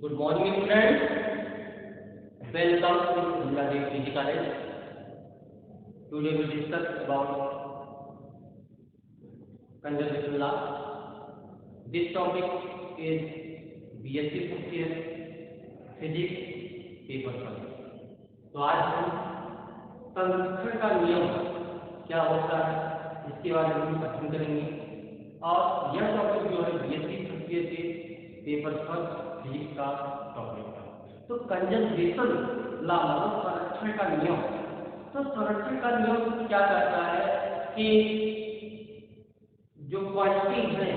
Good morning, friends. Welcome to Bangladesh Degree College. Today we discuss about conservation law. This topic is BSc First Year Physics paper पर। तो आज हम संरक्षण का नियम क्या होता है इसके बारे में अध्ययन करेंगे और यह टॉपिक जो है BSc फर्स्ट ईयर के पेपर पर फिजिक्स का टॉपिक था। तो कंजर्वेशन लॉ मतलब संरक्षण का नियम। तो संरक्षण का नियम क्या कहता है कि जो क्वांटिटी है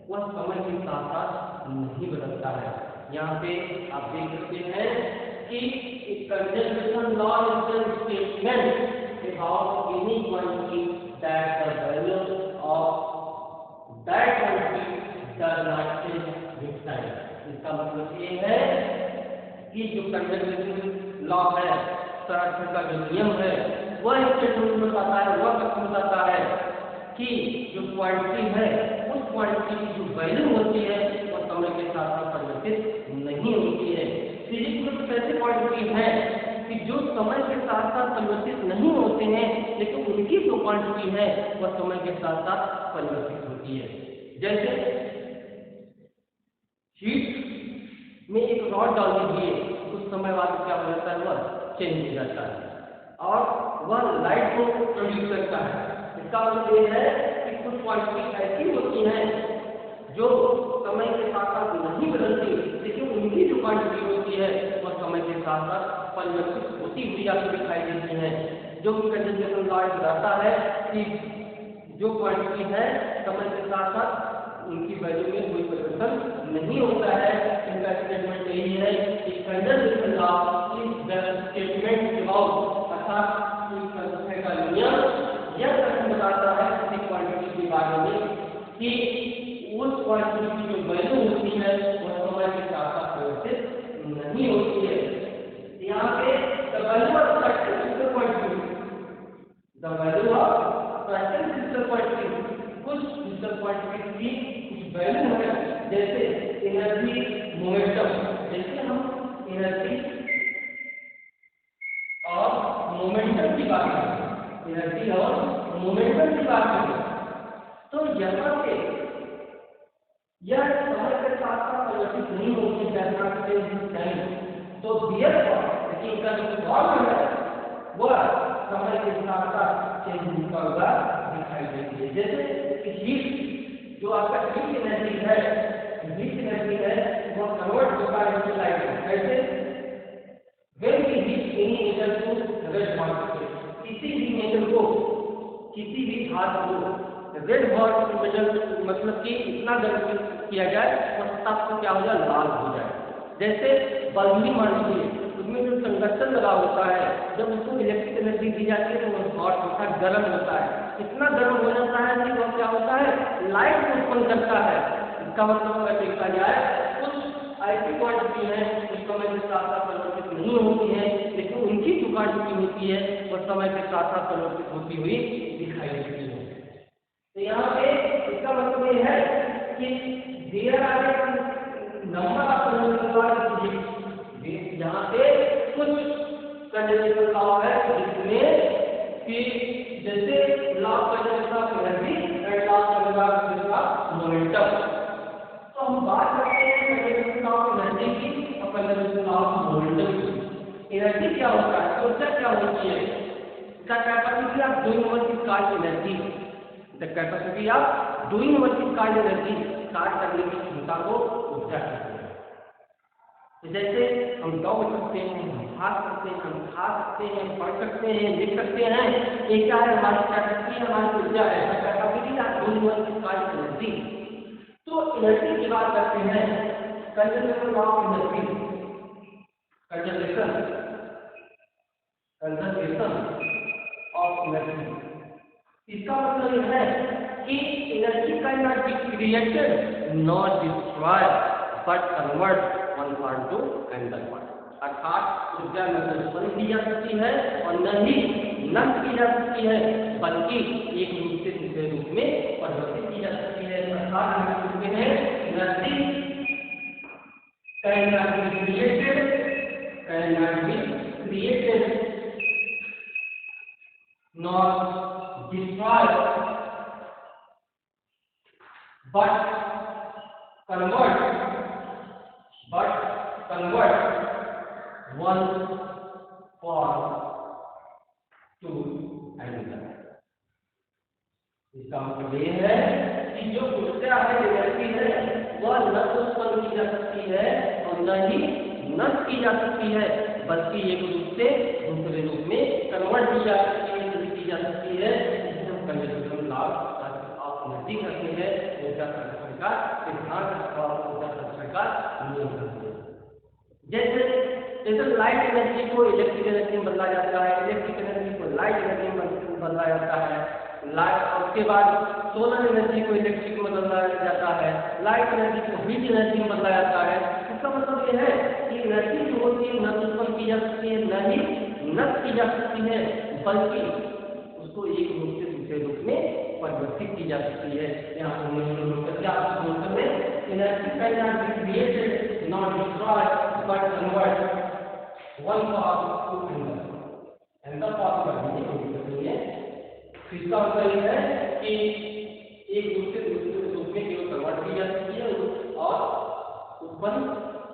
वह समय के साथ साथ नहीं बदलता है। यहाँ पे आप देख सकते हैं कि conservation law is the statement about any quantity that the value of that quantity does not change with time. इसका मतलब ये है कि जो कंजर्वेशन लॉ है, संरक्षण का जो नियम है, वह स्टेटमेंट बताता है, वह कथन बताता है कि जो क्वांटिटी है उस क्वांटिटी की जो वैल्यू होती है वह समय के साथ साथ परिवर्तित नहीं होती है। फिजिक्स में कुछ ऐसे क्वांटिटी है कि जो समय के साथ साथ परिवर्तित नहीं होते हैं, लेकिन उनकी जो क्वांटिटी है वह समय के साथ साथ परिवर्तित होती है। जैसे हीट में एक रॉड डाल दीजिए, कुछ समय बाद क्या हो जाता है, वह चेंज हो जाता है और वह लाइट को प्रोड्यूस करता है। इसका मतलब ये है कि कुछ क्वांटिटी ऐसी होती हैं जो समय के साथ साथ नहीं बदलती, लेकिन उनकी जो क्वांटिटी होती है वह समय के साथ साथ परिवर्तित होती हुई आपको दिखाई देती है। जो कि कंजर्वेशन लॉ बताता है कि जो क्वांटिटी है समय के साथ साथ उनकी वैल्यू में कोई परिवर्तन नहीं होता है। इनका स्टेटमेंट यही है कि conservation law is the statement about, अर्थात संरक्षण का नियम यह कथन बताता है किसी क्वांटिटी के बारे में कि उस क्वांटिटी की जो वैल्यू होती है वह समय के साथ साथ परिवर्तित नहीं होती है। यहाँ पे the value of certain physical quantity, the value of certain physical quantity, कुछ फिजिकल क्वांटिटी की कुछ वैल्यू है, जैसे एनर्जी, मोमेंटम। जैसे हम एनर्जी और मोमेंटम की बात करें, एनर्जी और मोमेंटम की बात करें, तो यहाँ पे यह समय के साथ साथ परिवर्तित नहीं होती है। तो बियर लेकिन इसका जो फॉर्म है वह समय के साथ साथ चेंज होता हुआ दिखाई देती है। जैसे हीट, जो आपका हीट एनर्जी है, वह कन्वर्ट होता है इनटू लाइट। कैसे? When we heat any metal to red hot, किसी भी मेटल को, किसी भी धातु को रेड हॉट मेटल मतलब कि इतना गर्म किया जाए और तब तो क्या हो जाए, लाल हो जाए। जैसे बल्ब मान लीजिए, उसमें जो टंगस्टन लगा होता है, जब उसको इलेक्ट्रिक एनर्जी दी जाती है तो वो हॉट होता है, गर्म होता है। इतना गर्म हो जाता है कि वो क्या होता है, लाइट को उत्पन्न करता है। इसका मतलब है देखा जाए कुछ ऐसी क्वांटिटी है जो समय के साथ साथ परिवर्तित नहीं होती है, लेकिन उनकी जो क्वांटिटी होती है वह समय के साथ साथ परिवर्तित होती हुई दिखाई देती है। तो यहाँ पे इसका मतलब ये है कि there are number of conservation law, यहाँ पे कुछ कंजर्वेशन लॉ है जिसमें कि जैसे law of conservation of energy and law of conservation of momentum. तो हम बात करते हैं कंजर्वेशन लॉ ऑफ एनर्जी की और कंजर्वेशन लॉ ऑफ मोमेंटम की। एनर्जी क्या होता है, ऊर्जा क्या होती है, इसका capacity of doing work is called energy. The capacity of doing work is called energy, कार्य करने की क्षमता को ऊर्जा कहते हैं। जैसे हम दौड़ सकते हैं, हम भाग सकते हैं, हम खा सकते हैं, पढ़ सकते हैं, लिख सकते हैं, ये क्या है, हमारी कैपेसिटी, हमारी ऊर्जा है। Capacity of doing work is called energy. तो एनर्जी की बात करते हैं, conservation law of energy, conservation of energy. इसका मतलब यह है कि energy can not be created not destroyed but convert one part two another part. अर्थात ऊर्जा न तो उत्पन्न की जा सकती है और न ही नष्ट की जा सकती है, बल्कि एक रूप से दूसरे रूप में परिवर्तित की जा सकती है। अर्थात हम कहते हैं energy cannot be created, nor destroyed, but convert one form to another. इसका मतलब ये है कि जो ऊर्जा है, एनर्जी है, वह न तो उत्पन्न की जा सकती है और न ही नष्ट की जा सकती है, बल्कि एक रूप से दूसरे रूप में कन्वर्ट की जा सकती है, जिसे हम कंजर्वेशन लॉ ऑफ एनर्जी करते हैं, ऊर्जा संरक्षण का सिद्धांत और ऊर्जा संरक्षण का नियम करते हैं। जैसे लाइट एनर्जी को इलेक्ट्रिक एनर्जी में बदला जाता है, इलेक्ट्रिक एनर्जी को लाइट एनर्जी में बदला जाता है, लाइट, उसके बाद सोलर एनर्जी को इलेक्ट्रिक में बदला जाता है, लाइट एनर्जी को हीट एनर्जी में बदला जाता है। इसका मतलब यह है कि एनर्जी जो होती है न तो उत्पन्न की जा सकती है, न ही नष्ट की जा सकती है, बल्कि उसको एक रूप से दूसरे रूप में परिवर्तित की जा सकती है। यहाँ पर energy cannot be created, not destroyed, but convert one form to another, and the formula है। इसका मतलब यह है कि एक दूसरे रूप में केवल कन्वर्ट की जा सकती है और उत्पन्न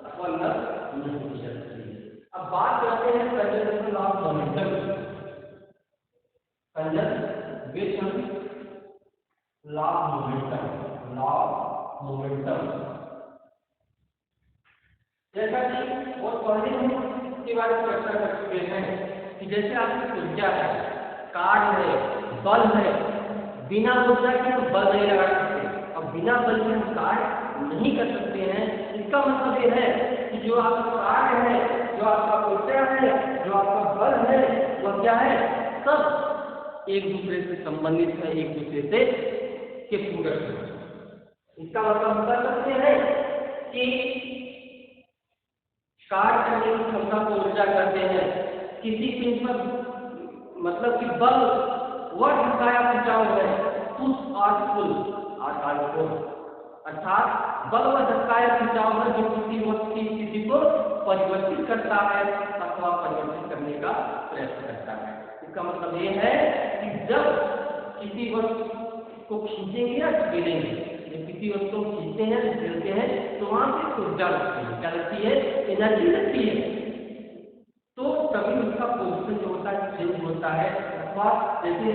अथवा नष्ट नहीं की जा सकती है। अब बात करते हैं conservation law of momentum. Conservation law of momentum, जैसा कि बहुत पहले हम इसके बारे में चर्चा कर चुके हैं कि जैसे आपकी ऊर्जा है, कार्ड है, बल है, बिना ऊर्जा के हम बल नहीं लगा सकते और बिना बल के हम कार्य नहीं कर सकते हैं। इसका मतलब ये है कि जो आपका कार्य है, जो आपका ऊर्जा है, जो आपका बल है, वह क्या है, सब एक दूसरे से संबंधित है, एक दूसरे से के पूरक है। इसका मतलब हम कर सकते हैं कि कार्य करने की क्षमता को ऊर्जा करते हैं, किसी चीज पर मतलब कि बल वह ढकाया खिंचाव है, पुश और पुल, अर्थात बल व धक्काया खिंचाव है जो किसी वस्तु की स्थिति को परिवर्तित करता है अथवा परिवर्तित करने का प्रयत्न करता है। इसका मतलब ये है कि जब किसी वस्तु को खींचेंगे या गिरेंगे, जब किसी वस्तु को खींचते हैं, गिरते हैं, तो वहां से ऊर्जा लगती है। क्या लगती है? एनर्जी लगती है। तो तभी उसका पोजिशन जो होता है चेंज होता है। अथवा जैसे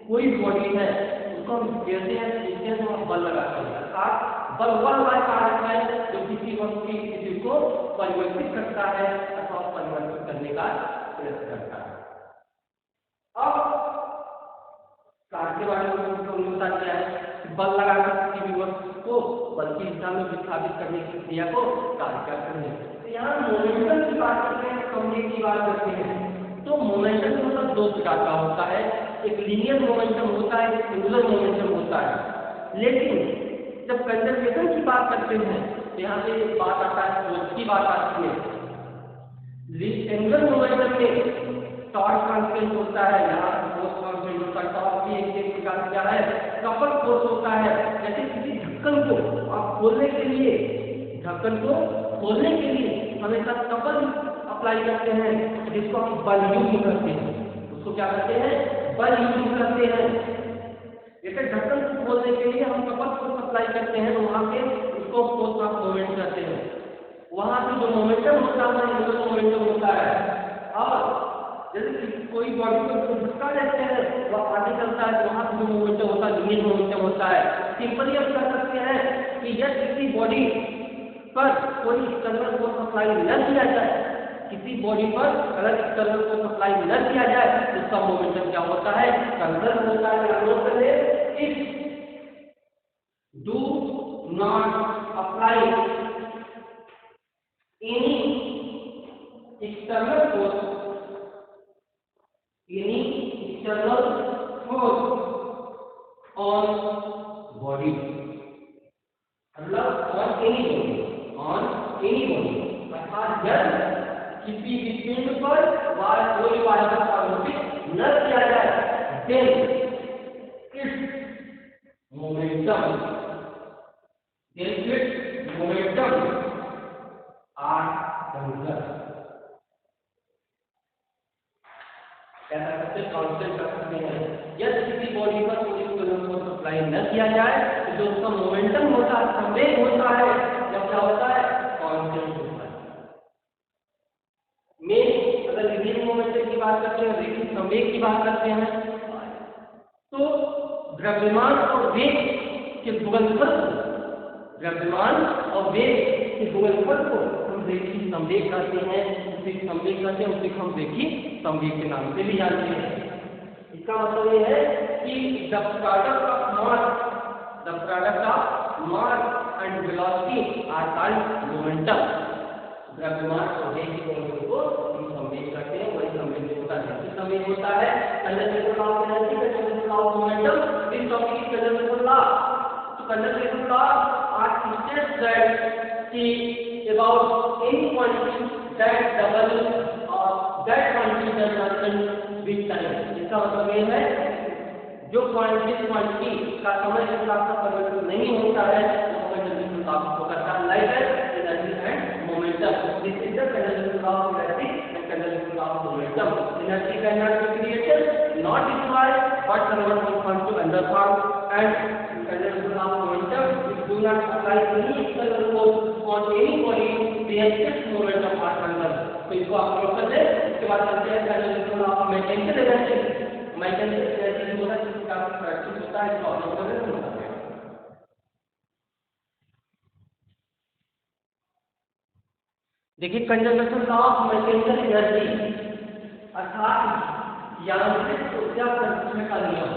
कोई बॉडी है, उसको हम गिरते हैं, खींचते हैं, तो हम बल लगाते हैं। अर्थात बल वह कारक है जो किसी वस्तु की स्थिति को परिवर्तित करता है अथवा परिवर्तित करने का प्रयत्न करता है। अब कार्य के बारे में होता क्या है? बल लगाकर किसी भी वस्तु को बल की दिशा में विस्थापित करने की क्रिया को कार्य करते हैं। तो यहाँ मोमेंटम की बात करते हैं, कमरे की बात करते हैं। तो मोमेंटम मतलब दो प्रकार का होता है, एक लीनियर मोमेंटम होता है, एक एंगुलर मोमेंटम होता है। लेकिन जब कंजर्वेशन की बात करते हैं तो यहाँ पे बात आता है, फोर्स की बात आती है। एंगुलर मोमेंटम में टॉर्क कांस्टेंट होता है, यहाँ फोर्स कांस्टेंट होता है। टॉर्क भी एक प्रकार क्या है? कपल फोर्स होता है। जैसे किसी ढक्कन को आप खोलने के लिए, हमेशा कपल अप्लाई करते हैं, जिसको हम बल यूज करते हैं। उसको क्या करते हैं? बल यूज करते हैं। जैसे ढक्कन को खोलने के लिए हम कपल फोर्स अप्लाई करते हैं, तो वहां पे उसको फोर्स ऑफ मोमेंट कहते हैं। वहां से जो मोमेंटम होता है एंगुलर मोमेंटम होता है। और जैसे कोई बॉडी को धक्का देते हैं, वह आगे चलता है, तो वहां से जो मोमेंटम होता है लीनियर मोमेंटम होता है। सिंपली हम कह सकते हैं कि यदि किसी बॉडी पर कोई एक्सटर्नल फोर्स अप्लाई न किया जाए, किसी बॉडी पर अगर एक्सटर्नल फोर्स अप्लाई न किया जाए तो उसका मोमेंटम क्या होता है? कंजर्व होता है। If do not apply any external force on body, मतलब on any body, अर्थात जब किसी भी पिंड पर कोई वायु आरोपित न किया जाए, then its momentum एंगुलर, ऐसा करते कांस्टेंट कर सकते हैं। यदि किसी बॉडी पर कोई कूलेंट को सप्लाई न किया जाए तो जो उसका मोमेंटम होता है, संवेग होता है, वह क्या होता है, कांस्टेंट होता है। में अगर लिनियर मोमेंटम की बात करते हैं, रैखिक संवेग की बात करते हैं, तो द्रव्यमान और वेग के गुणनफल, द्रव्यमान और वेग के गुणनफल को हम रैखिक संवेग कहते हैं, उसी संवेग कहते हैं, उसी हम रैखिक संवेग के नाम से भी जानते हैं। इसका मतलब ये है कि the product of mass and velocity are called momentum. द्रव्यमान और वेग के गुणनफल को हम संवेग कहते हैं, वही संवेग होता है। रैखिक संवेग होता है conservation law of energy, conservation law of momentum, this topic is conservation law. तो conservation law are states that कि about any quantity that double or that quantity does not change with time। इसका मतलब ये है जो quantity का समय के साथ परिवर्तन नहीं होता है वो कंजर्वेशन लॉ को करता है, like energy and momentum. This is the conservation law of energy and conservation law of momentum. Energy can not be created not destroyed but converted from to another form, and conservation of momentum if do not apply any external force on any body, the excess momentum are conserved। तो इसको आप लोग करते हैं। इसके बाद चलते हैं conservation of mechanical energy. Mechanical energy होता है जिसका प्रैक्टिस होता है, इसको आप लोग करते हैं। देखिए कंजर्वेशन ऑफ मैकेनिकल एनर्जी अर्थात यांत्रिक ऊर्जा संरक्षण का नियम।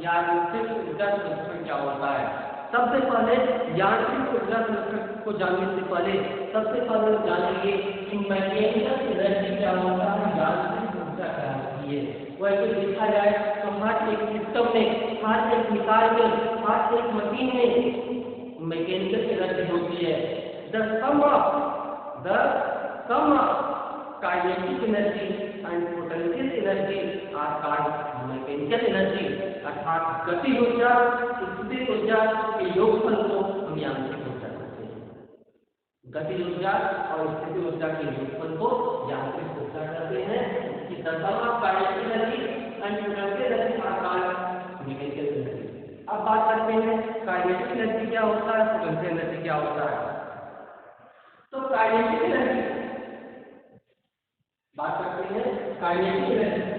यांत्रिक ऊर्जा संरक्षण क्या होता है? सबसे पहले यांत्रिक ऊर्जा संरक्षण को जानने से पहले सबसे पहले जानेंगे कि मैकेनिकल एनर्जी क्या होता है, यांत्रिक ऊर्जा क्या होती है। वैसे देखा जाए तो हर एक सिस्टम में, हर एक निकाय में, हर एक मशीन में मैकेनिकल एनर्जी होती है। The sum of kinetic energy and potential energy are called mechanical energy. अर्थात गति ऊर्जा, स्थितिज ऊर्जा के योगफल को हम यांत्रिक ऊर्जा कहते हैं। गति ऊर्जा और स्थितिज ऊर्जा के योगफल को यांत्रिक ऊर्जा कहते हैं। इसकी दशा kinetic energy and potential energy are called mechanical energy. अब बात करते हैं काइनेटिक एनर्जी क्या होता है, पोटेंशियल एनर्जी क्या होता है। तो काइनेटिक एनर्जी बात करते हैं। काइनेटिक एनर्जी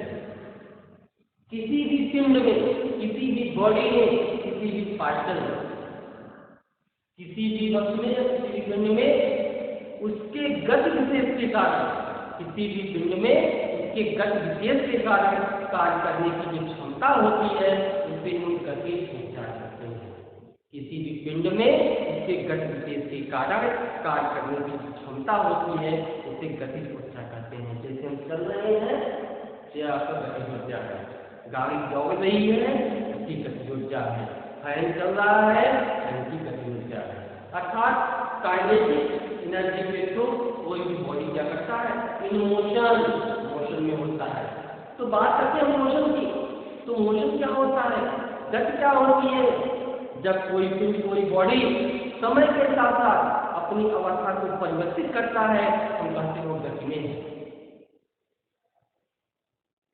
किसी भी पिंड में, किसी भी बॉडी में, किसी भी पार्टिकल में, किसी भी वस्तु में, किसी भी पिंड में उसके गति विशेष के कारण, किसी भी पिंड में उसके गति विशेष के कारण कार्य करने की जो क्षमता होती है उसे हम गति ऊर्जा कहते हैं। किसी भी पिंड में उसके गति विशेष के कारण कार्य करने की जो क्षमता होती है उसे गति ऊर्जा कहते हैं। जैसे हम चल रहे हैं यह आपका गति ऊर्जा है, गाड़ी दौड़ रही है उसकी गति ऊर्जा है, फैन चल रहा है फैन की गति ऊर्जा है। अर्थात काइनेटिक एनर्जी के थ्रू कोई भी बॉडी क्या करता है, इन मोशन में होता है। तो बात करते हैं मोशन की, तो मोशन क्या होता है, गति क्या होती है। जब कोई पिंड, कोई बॉडी समय के साथ साथ अपनी अवस्था को परिवर्तित करता है हम कहते हैं वो गति में है।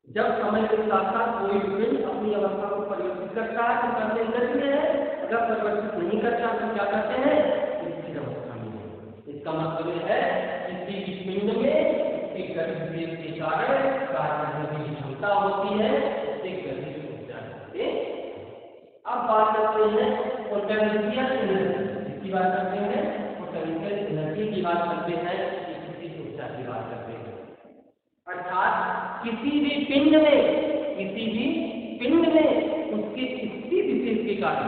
जब समय के साथ साथ कोई पिंड अपनी अवस्था को परिवर्तित करता है तो कहते हैं गति में है। अगर परिवर्तित नहीं करता तो क्या कहते हैं, स्थिर अवस्था में है। इसका मतलब है किसी भी पिंड में उसकी गति के कारण कार्य करने की क्षमता होती है, उसे गति ऊर्जा कहते हैं। अब बात करते हैं पोटेंशियल एनर्जी, इसकी बात करते हैं, पोटेंशियल एनर्जी की बात करते हैं, किसी ऊर्जा की बात करते हैं। अर्थात किसी भी पिंड में उसके स्थिति विशेष के कारण,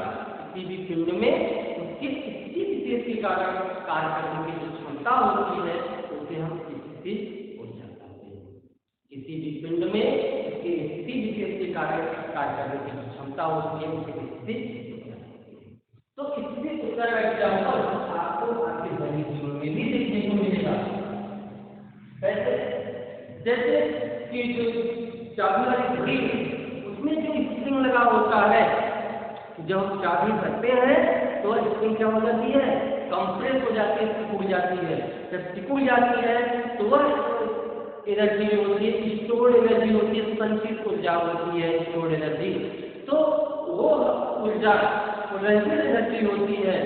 किसी भी पिंड में उसके स्थिति विशेष के कारण कार्य करने की जो क्षमता होती है उसे हम स्थिति ऊर्जा कहते हैं। किसी भी पिंड में उसके स्थिति विशेष के कारण कार्य करने की जो क्षमता होती है उसे स्थिति ऊर्जा कहते हैं। तो स्थिति ऊर्जा का एग्जाम्पल आपको आपके दैनिक जीवन में भी देखने को मिलेगा। जैसे कि जो चाबी वाली घड़ी उसमें जो स्प्रिंग लगा होता है, जब हम चाबी भरते हैं तो स्प्रिंग क्या हो जाती है, कंप्रेस हो जाती है, सिकुड़ जाती है। जब सिकुड़ जाती है तो वह एनर्जी होती है, स्टोर्ड एनर्जी होती है, संचित ऊर्जा होती है, स्टोर्ड एनर्जी। तो वो ऊर्जा पोटेंशियल एनर्जी होती है,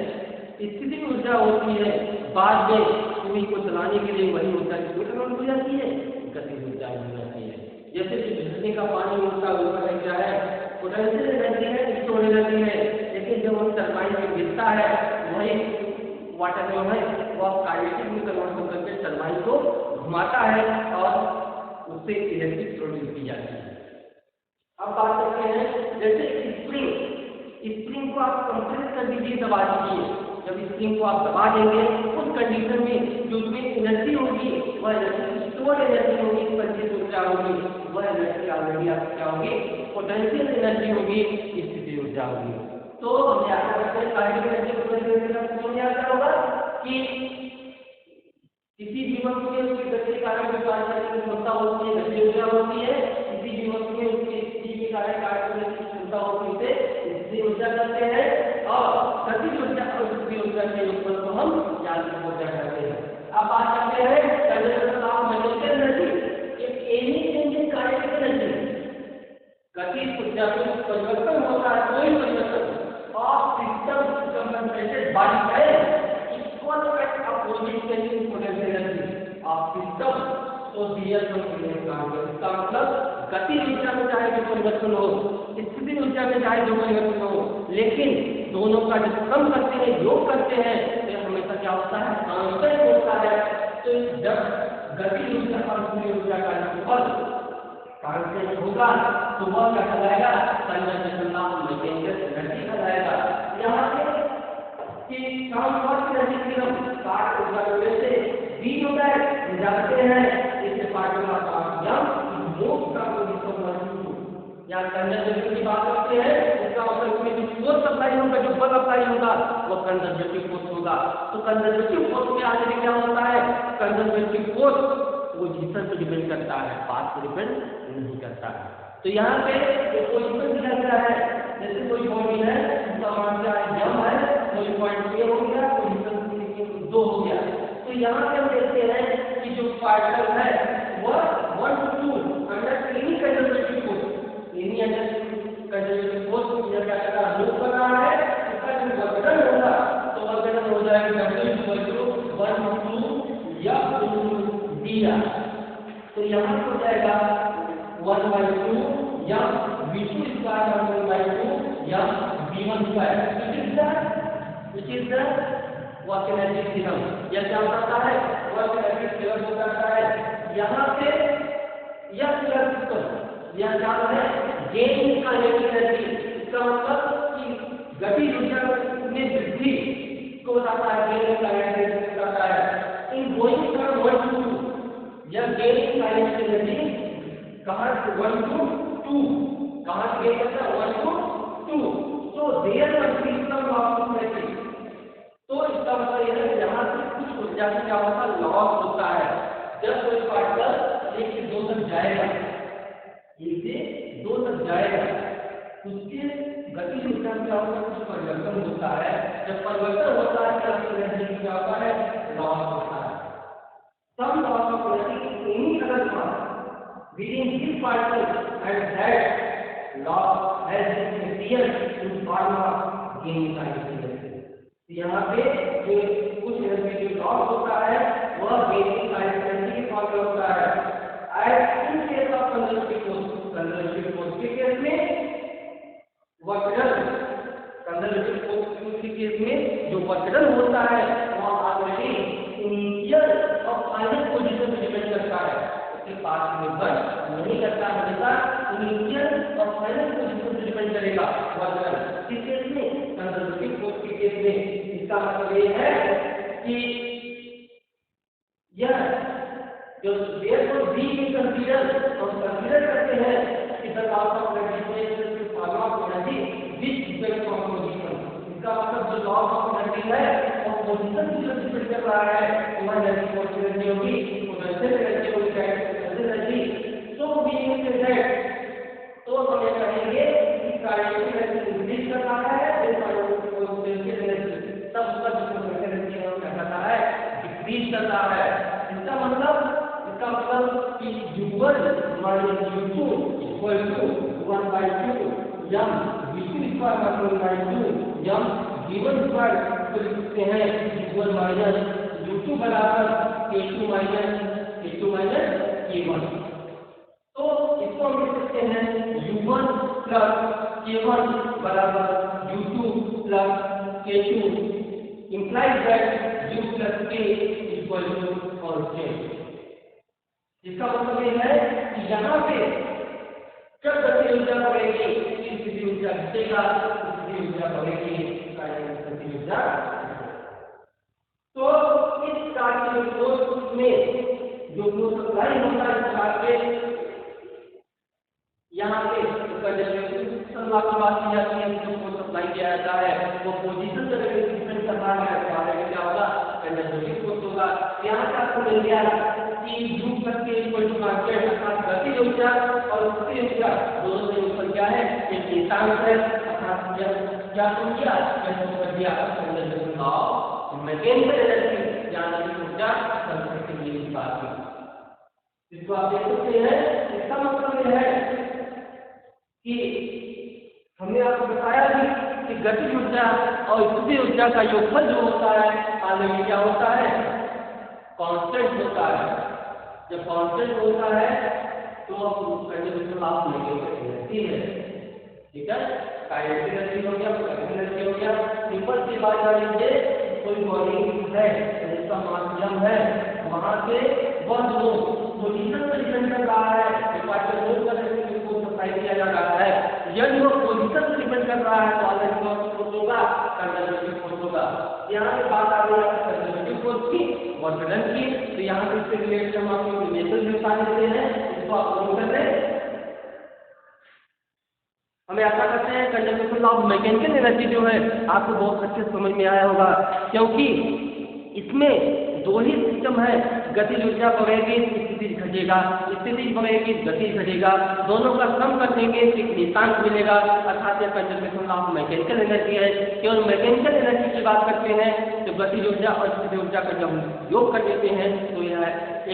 स्थितिज ऊर्जा होती है। बाद में सुई को चलाने के लिए वही ऊर्जा कितनी हो जाती है, गतिज ऊर्जा हो जाती है। जैसे कि झरने का पानी होता है ऊपर क्या है, पोटेंशियल एनर्जी है, स्टोर्ड एनर्जी है। लेकिन जब वो टरबाइन में गिरता है वही वाटर जो है वो काइनेटिक में कन्वर्ट होकर के टरबाइन को घुमाता है और उससे इलेक्ट्रिक प्रोड्यूस की जाती है। अब बात करते हैं जैसे स्प्रिंग को आप कंप्रेस कर दीजिए, दबा दीजिए। जब स्प्रिंग को आप दबा देंगे उस कंडीशन में जो उसमें एनर्जी होगी वह एनर्जी स्टोर्ड एनर्जी होगी, संचित ऊर्जा होगी, वह एनर्जी ऑलरेडी आपकी क्या होगी, पोटेंशियल एनर्जी होगी, स्थितिज ऊर्जा होगी। तो हम याद करते हैं काइनेटिक एनर्जी को याद होगा कि किसी भी वस्तु में उसकी गति के कारण जो कार्य करने की क्षमता होती है गति ऊर्जा होती है, किसी भी वस्तु में उसकी स्थिति के कारण कार्य करने की क्षमता होती है स्थिति ऊर्जा करते हैं, और गति ऊर्जा और स्थिति ऊर्जा के ऊपर को हम यांत्रिक ऊर्जा कहते हैं। अब बात करते हैं कंजर्वेशन ऑफ मैकेनिकल एनर्जी। एक any change in kinetic energy, गतिज ऊर्जा में परिवर्तन होता है, कोई परिवर्तन of system compensated by equal at opposite changing potential energy of system, तो दियर पर काम करता है। इसका मतलब गति ऊर्जा में चाहे जो परिवर्तन हो, स्थिति ऊर्जा में चाहे जो परिवर्तन हो, लेकिन दोनों का जब सम करते हैं, योग करते हैं, तो हमेशा क्या होता है, कांस्टेंट होता है। तो जब गति ऊर्जा और स्थिति ऊर्जा का योगफल कांस्टेंट होगा तो वह क्या कहलाएगा, कंजर्वेशन ऑफ मैकेनिकल एनर्जी कहलाएगा। यहाँ पे कि काम काट ऊर्जा से बी होता है, जानते हैं इससे पार्टिकल का काम या मोस्ट का या कंजर्वेशन की बात करते हैं, इसका मतलब इसमें जो फोर्स अप्लाई होगा, जो बल अप्लाई होगा वो कंजर्वेटिव फोर्स होगा। तो कंजर्वेटिव फोर्स में आगे क्या होता है, कंजर्वेटिव फोर्स पोजीशन पर डिपेंड करता है, पाथ पर डिपेंड नहीं करता है। तो यहाँ पे जो पोजीशन दिया गया है, जैसे कोई बॉडी है उसका मान क्या है, जम है, कोई पॉइंट ए हो गया, पोजीशन 2 हो गया। तो यहाँ पे हम देखते हैं कि जो पार्टिकल है वह 1 to 2 under any conservative force, any under conservative force क्या कर रहा है, मूव कर रहा है। इसका जो वर्गन होगा तो वर्गन हो जाएगा W = 1 to F dr। तो यहाँ हो जाएगा 1/2 या v2 स्क्वायर 1/2 या v1 square, which is the work energy theorem. यह क्या बताता है, वर्क एनर्जी थ्योरम बताता है। यहाँ पे यह सिस्टम यह क्या है, गेन काइनेटिक एनर्जी। इसका मतलब कि गति ऊर्जा में वृद्धि को बताता है, गेन काइनेटिक एनर्जी बताता है। इन गोइंग फ्रॉम 1 to 2 यह गेन काइनेटिक एनर्जी कहाँ से 1 to 2 कहाँ से गेन करता है, 1 to 2। तो there must be some loss of energy. तो इसका मतलब यह है यहाँ से कुछ ऊर्जा का क्या होता है, लॉस होता है। जब कोई पार्टिकल 1 से 2 तक जाएगा, 1 से 2 तक जाएगा, उसके गति ऊर्जा में क्या होता है, कुछ परिवर्तन होता है। जब परिवर्तन होता है तो एनर्जी क्या होता है, लॉस होता है। Some loss of energy any other mass within this particle and that loss has been experienced in form of gain kinetic energy. यहाँ पे जो कुछ एनर्जी जो लॉस होता है वह गेन काइनेटिक एनर्जी के फॉर्म में होता है। As in case of conservative force के केस में वर्कडन, कंजर्वेटिव फोर्स के केस में जो वर्कडन होता है वह ऑलरेडी इनिशियल और फाइनल पोजीशन पर डिपेंड करता है, उसके पास निर्भर नहीं करता, हमेशा इनिशियल और फाइनल पोजीशन पर डिपेंड करेगा वर्कडन। इस केस में कंजर्वेटिव फोर्स के केस में इसका मतलब ये है कि यह जो देयरफॉर बी की कंसीडर करते हैं कि द लॉस ऑफ एनर्जी के form of energy which depends on position. इसका मतलब जो लॉस ऑफ एनर्जी है वो पोजीशन से डिपेंड कर रहा है, वह एनर्जी पोजीशन एनर्जी होगी, पोटेंशियल एनर्जी होगी, kinetic energy. So we say that तो हम ये कहेंगे कि काइनेटिक एनर्जी इंक्रीज कर रहा है, पोटेंशियल एनर्जी करता है। इसका मतलब कि U1 minus U2 equal to 1/2 m V2 square minus 1/2 m V1 square को लिख सकते हैं U1 माइनस U2 बराबर K2 माइनस K1। तो इसको हम लिख सकते हैं U1 प्लस K1 बराबर U2 plus K2 implies that U plus K equal to constant। इसका मतलब यह है कि यहाँ पे जब गति ऊर्जा बढ़ेगी स्थिति ऊर्जा घटेगा, स्थिति ऊर्जा बढ़ेगी गति ऊर्जा। तो इस कार्य में जो फ्लो सप्लाई होता है इस कार्य यहाँ पे कंडक्शन लॉ की बात की जाती है, जो फ्लो सप्लाई किया जाता है वो पोजीशन से डिपेंड कर रहा है। तो आगे क्या होगा, कंडक्टिविटी फोर्स होगा। यहाँ से आपको मिल गया कि U plus K equal to constant, अर्थात गति ऊर्जा और स्थिति ऊर्जा दोनों के ऊपर क्या है, एक नियतांक है। अर्थात क्या ऊर्जा कर दिया कंडक्शन लॉ मैकेनिकल एनर्जी यानी ऊर्जा कंडक्टिव की बात की। इसको आप देख सकते हैं। इसका मतलब यह है कि हमने आपको बताया कि गति ऊर्जा और स्थिति ऊर्जा का योगफल जो होता है आगे में क्या होता है, कांस्टेंट होता है। जब कांस्टेंट होता है तो कंडक्शन लॉ एनर्जी है, ठीक है। काइनेटिक एनर्जी हो गया, पोटेंशियल एनर्जी हो गया। सिंपल सी बात है, कोई बॉडी है जिसका माध्यम है, वहां से वह जो पोजीशन पर डिपेंड कर रहा है, डिपार्चर करने को सप्लाई किया जा रहा है। यदि वो पोजीशन पर डिपेंड कर रहा है तो अलग फोर्स होगा, कंजर्वेटिव फोर्स होगा। यहाँ पे बात आ रही है कंजर्वेटिव फोर्स की, वर्कडन की। तो यहाँ पे इससे रिलेटेड हम आपको रिलेशन भी बता देते हैं, इसको आप नोट कर लें। हमें आशा करते हैं conservation law of mechanical energy जो है आपको बहुत अच्छे समझ में आया होगा, क्योंकि इसमें दो ही सिस्टम है, गति ऊर्जा बढ़ेगी स्थिति घटेगा, स्थिति बढ़ेगी गति घटेगा। दोनों का सम कर देंगे एक नियतांक मिलेगा, अर्थात यह conservation law of mechanical energy है। केवल मैकेनिकल एनर्जी की बात करते हैं तो गति ऊर्जा और स्थिति ऊर्जा का जब योग कर देते हैं तो यह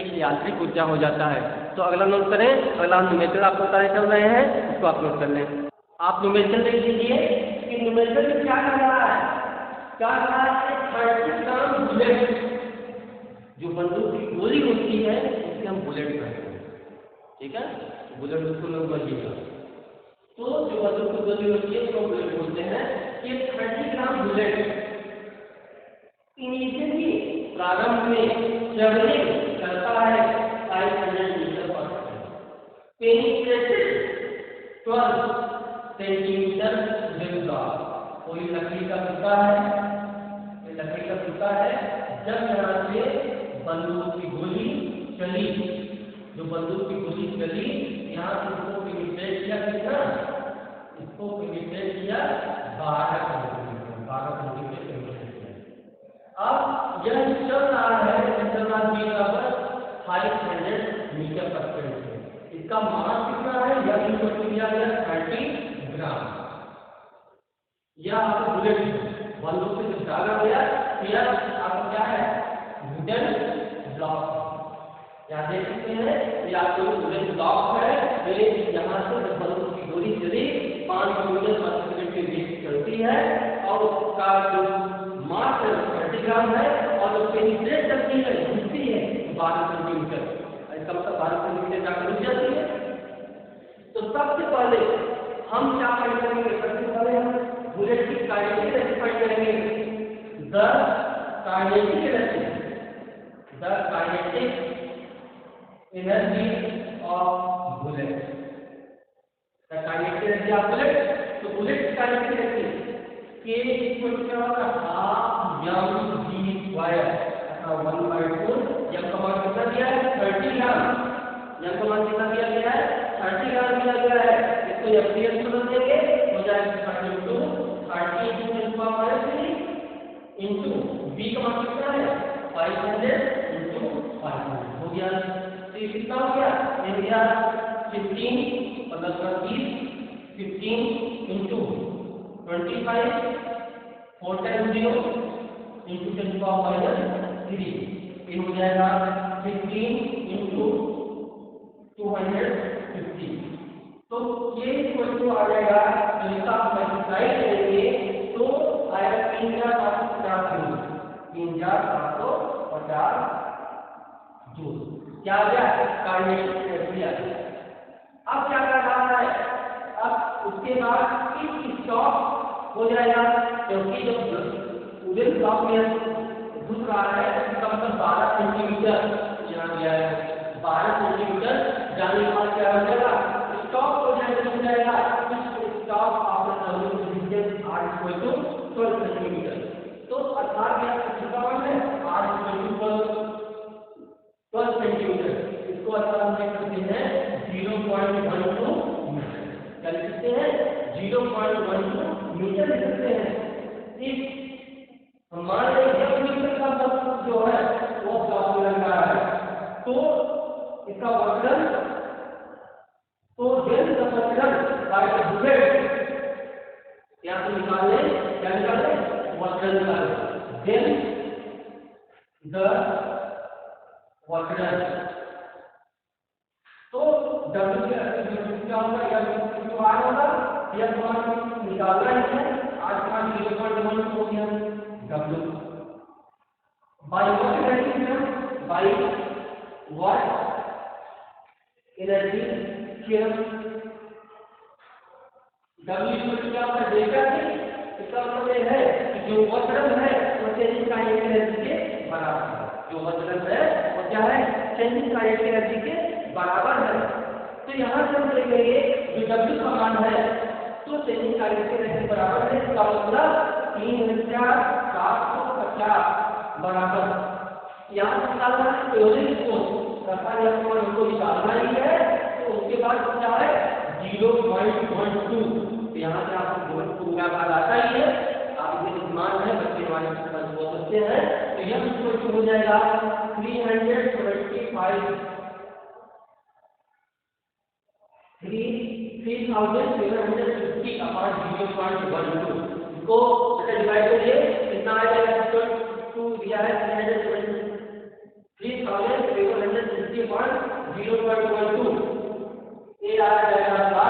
एक यांत्रिक ऊर्जा हो जाता है। तो अगला नोट करें, अगला न्यूमेरिकल आपको बताने चल रहे हैं, इसको आप नोट कर लें। आप न्यूमेरिकल देख लीजिए कि न्यूमेरिकल में क्या कर रहा है, क्या कर रहा है, 30 ग्राम बुलेट, जो बंदूक की गोली होती है उससे हम बुलेट कहते हैं, ठीक है। बुलेट उसको लोग बोलिएगा, तो जो बंदूक की गोली होती है उसको बुलेट बोलते हैं। ये 30 ग्राम बुलेट इनिशियली प्रारंभ में ट्रैवलिंग करता है 500 मीटर पर सेकंड, पेनिट्रेटेड 12 सेंटीमीटर वेग। कोई लकड़ी का टुकड़ा है, लकड़ी का टुकड़ा है, जब यहाँ से बंदूक की गोली चली, जो बंदूक की गोली चली यहाँ से इसको पेनिट्रेट किया, कितना इसको पेनिट्रेट किया 12 सेंटीमीटर पेनिट्रेट किया। अब यह चल रहा है बराबर 500 मीटर पर सेकंड। इसका मास कितना है, यह दिया गया 30 ग्राम। यह आपको बुलेट बंदूक से जो डाला गया यह आपको क्या है, वुडन ब्लॉक। यहाँ देख सकते हैं ये आपको वुडन ब्लॉक है। यहाँ से जब बंदूक की गोली चली 5 किलोमीटर पर सेकंड की वेग चलती है और उसका जो मास 30 ग्राम है और जो पेनिट्रेट करती है घुसती है 12 सेंटीमीटर, इसका मतलब 12 सेंटीमीटर जाकर घुस जाती है। तो सबसे पहले हम क्या फाइंड करेंगे, सबसे पहले हम बुलेट की काइनेटिक एनर्जी फाइंड करेंगे। The kinetic energy of bullet, the kinetic energy of bullet. तो बुलेट की kinetic energy K equal to क्या होगा, हाफ mv स्क्वायर, अर्थात 1/4। यह का मान कितना दिया है, 30 ग्राम। यह का मान कितना दिया गया है, 30 ग्राम दिया गया है। इसको एफडीएस में बदल देंगे, हो जाएगा 30 इंटू v का मान कितना है 500 इंटू 500 हो गया। तो ये कितना हो गया, ये गया 15 मतलब 15 इंटू 25 4 टाइम्स 0 इंटू 10 की पावर -3। ये हो जाएगा 15 इंटू 250। तो ये इक्वल टू आ जाएगा, तो इसका मल्टीप्लाई करेंगे तो आएगा 3750 जूल। 3750 जूल क्या आ गया, काइनेटिक एनर्जी आ गई। अब क्या कर रहा है, अब उसके बाद इस स्टॉप हो जाएगा, क्योंकि जब वुडन ब्लॉक में घुस रहा है इसका मतलब 12 सेंटीमीटर यहाँ गया है, 12 सेंटीमीटर जाने के बाद क्या हो जाएगा, स्टॉप हो जाएगा, stop after distance r equal to 12 centimetre. तो अर्थात यह कितना वन है, r इक्वल टू 12 सेंटीमीटर। इसको अर्थात हम लिख सकते हैं 0.12 मीटर। क्या लिख सकते हैं, 0.12 मीटर लिख सकते हैं। इस हमारे 1 मीटर का मतलब जो है वो ब्लॉक में लग रहा है, तो इसका वक्रन, तो डेल का वक्रन बाय द बुलेट यहां से निकाल ले, क्या निकाल ले, वक्रन निकाल ले, डेल द वक्रन। तो W क्या होगा, या जो R होगा या समान निकालना है, R समान 0.1 हो गया W by what energy, by what energy क्या, W इक्वल क्या होगा, डेल्टा टी। इसका मतलब है कि जो वक्रन है वो चेंजिंग काइनेटिक एनर्जी के बराबर है, जो वक्रन है वो क्या है, चेंजिंग काइनेटिक एनर्जी के बराबर है। तो यहाँ से हम देखेंगे जो W का मान है तो चेंजिंग काइनेटिक एनर्जी बराबर है, इसका मतलब 3750 बराबर। यहाँ से निकालना है एवरेज फोर्स, सरकार या तो हमको निकालना ही है, तो उसके बाद क्या है 0.12। तो यहाँ से आपको बोल का भाग आता ही है, आप इसे मान है बच्चे हमारे पास बोल सकते हैं। तो यह इक्वल हो जाएगा 3750 अपॉन 0.12। इसको डिवाइड करिए, कितना आ जाएगा, 2 दिया है 3750 अपॉन 0.12, ये आ जाएगा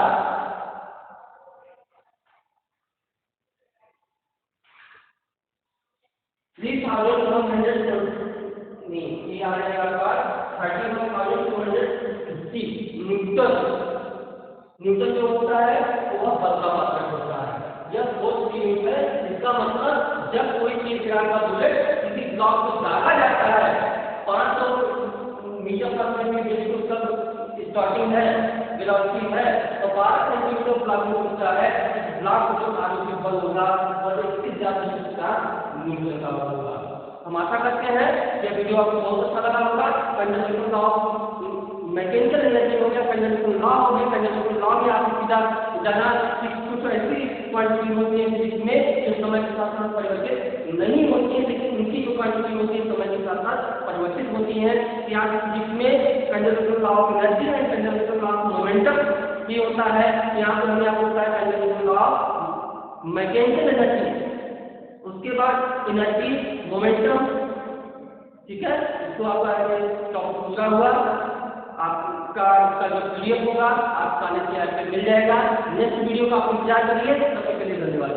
3150 नहीं, ये आ जाएगा 31,250 न्यूटन। न्यूटन जो होता है वह बल का मात्रक होता है, यह फोर्स की यूनिट है। इसका मतलब जब कोई चीज का बुलेट किसी ब्लॉक को दागा जाता है, 500 मीटर पर सेकंड बिल्कुल सब स्टार्टिंग है, वेलोसिटी है, तो 12 सेंटीमीटर ब्लॉक में होता है, इस ब्लॉक को जो आरोपित बल होगा और इससे ज्यादा न्यूटन का बल होगा। हम आशा करते हैं यह वीडियो आपको बहुत अच्छा लगा होगा। कंजर्वेशन ऑफ मैकेनिकल एनर्जी हो गया, कंजर्वेशन लॉ हो गया, कंजर्वेशन लॉ में आपको सीधा जाना कुछ ऐसी क्वांटिटी होती है जिसमें जो समय के साथ साथ परिवर्तित नहीं होती है, लेकिन उनकी जो क्वांटिटी होती है समय के साथ साथ परिवर्तित होती है, या जिसमें कंजर्वेशन लॉ ऑफ एनर्जी है, कंजर्वेशन लॉ ऑफ मोमेंटम भी होता है। यहाँ पर हमने आपको बताया conservation law of mechanical energy, उसके बाद एनर्जी मोमेंटम, ठीक है। इसको आपका टॉपिक पूरा हुआ, आपका जो पीडीएफ होगा आपका नेट पे मिल जाएगा। नेक्स्ट वीडियो का आप इंतजार करिए, तब तक के लिए धन्यवाद।